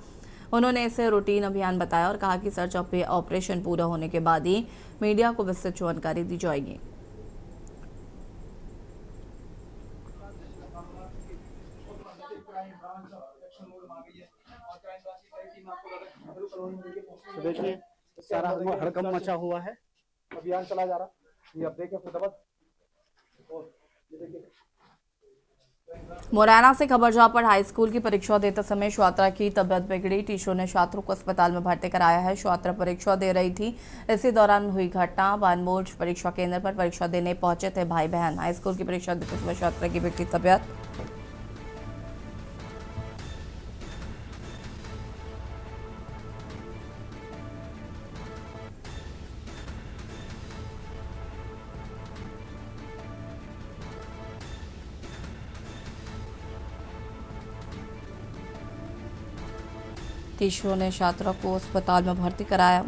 उन्होंने इसे रूटीन अभियान बताया और कहा कि सर्च ऑपरेशन पूरा होने के बाद ही मीडिया को विस्तृत जानकारी दी जाएगी। तो देखिए सारा हड़कंप मचा हुआ है, अभियान चला जा रहा। ये अब देखिए फरीदाबाद और ये देखिए मुरैना से खबर, जहां पर हाई स्कूल की परीक्षा देते समय छात्रा की तबियत बिगड़ी। टीचरों ने छात्रों को अस्पताल में भर्ती कराया है। छात्रा परीक्षा दे रही थी, इसी दौरान हुई घटना। बानमोज परीक्षा केंद्र पर परीक्षा देने पहुंचे थे भाई बहन। हाई स्कूल की परीक्षा देते समय छात्रा की बिगड़ी तबियत। टीचरों ने छात्रा को अस्पताल में भर्ती कराया।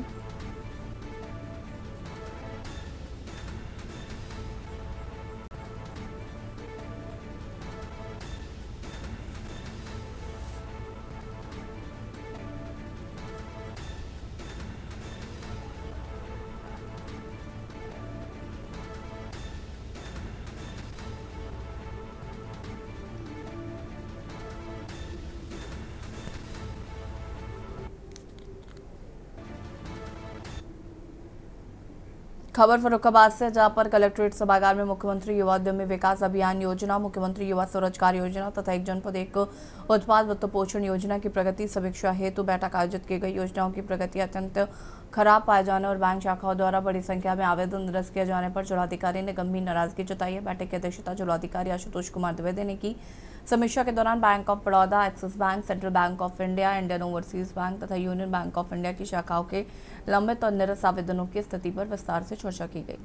खबर फर्रुखाबाद से, जहां पर कलेक्ट्रेट सभागार में मुख्यमंत्री युवा उद्यमी विकास अभियान योजना, मुख्यमंत्री युवा स्वरोजगार योजना तथा एक जनपद एक उत्पाद वित्त पोषण योजना की प्रगति समीक्षा हेतु बैठक आयोजित की गई। योजनाओं की प्रगति अत्यंत खराब पाए जाने और बैंक शाखाओं द्वारा बड़ी संख्या में आवेदन निरस्त किए जाने पर जिलाधिकारी ने गंभीर नाराजगी जताई है। बैठक की अध्यक्षता जिलाधिकारी आशुतोष कुमार द्विवेदी ने की। समीक्षा के दौरान bank of Baroda, axis bank, central bank of India, Indian overseas bank तथा यूनियन बैंक ऑफ इंडिया की शाखाओं के लंबित और निरस्त आवेदनों की स्थिति पर विस्तार से चर्चा की गई।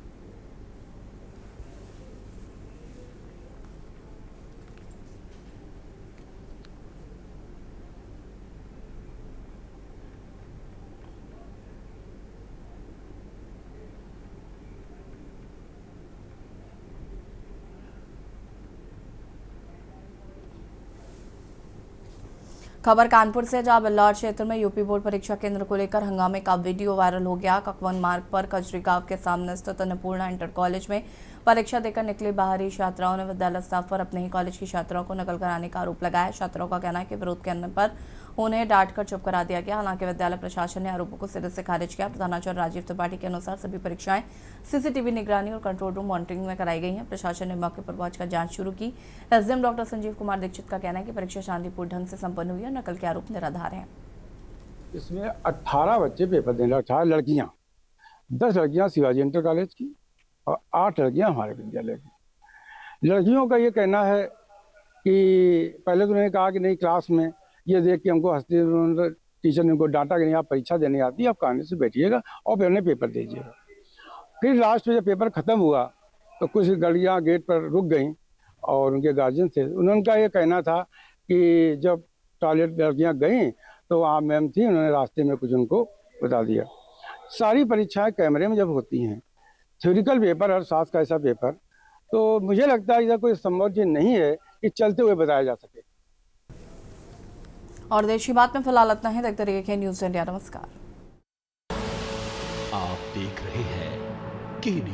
खबर कानपुर से, जहां बिल्लौर क्षेत्र में यूपी बोर्ड परीक्षा केंद्र को लेकर हंगामे का वीडियो वायरल हो गया। ककवन मार्ग पर कजरी गांव के सामने स्थित अन्नपूर्णा इंटर कॉलेज में परीक्षा देकर निकले बाहरी छात्राओं ने विद्यालय स्टाफ पर अपने ही कॉलेज की छात्राओं को नकल कराने का आरोप लगाया। छात्राओं का कहना है कि विरोध करने पर उन्हें डांटकर चुप करा दिया गया। हालांकि विद्यालय प्रशासन ने आरोपों को सिरे से खारिज किया। प्रधानाचार्य राजीव त्रिपाठी के अनुसार सभी परीक्षाएं सीसीटीवी निगरानी और कंट्रोल रूम मॉनिटरिंग में कराई गई हैं। प्रशासन ने मौके पर पहुंचकर जांच शुरू की। एसडीएम डॉक्टर संजीव कुमार दीक्षित का कहना है कि परीक्षा शांतिपूर्ण ढंग से संपन्न हुई और नकल के आरोप निराधार हैं। इसमें 18 बच्चे पेपर देने, 18 लड़कियां, 10 लड़कियां शिवाजी इंटर कॉलेज की और 8 लड़कियां हमारे विद्यालय की। लड़कियों का ये कहना है कि पहले तो उन्होंने कहा कि नहीं, क्लास में ये देख के हमको हंसते, टीचर ने उनको डांटा कि नहीं आप परीक्षा देने आती है, आप कहानी से बैठिएगा और फिर उन्हें पेपर दीजिएगा। फिर लास्ट में जब पेपर ख़त्म हुआ तो कुछ लड़कियाँ गेट पर रुक गईं और उनके गार्जियन थे, उनका ये कहना था कि जब टॉयलेट लड़कियाँ गईं तो वहाँ मैम थी, उन्होंने रास्ते में कुछ उनको बता दिया। सारी परीक्षाएँ कैमरे में जब होती हैं, थ्योरिकल पेपर और साथ का ऐसा पेपर, तो मुझे लगता है ऐसा कोई संभव चीज नहीं है कि चलते हुए बताया जा सके। और देश की बात में फिलहाल इतना ही। देखते रहिए न्यूज़ इंडिया। नमस्कार। आप देख रहे हैं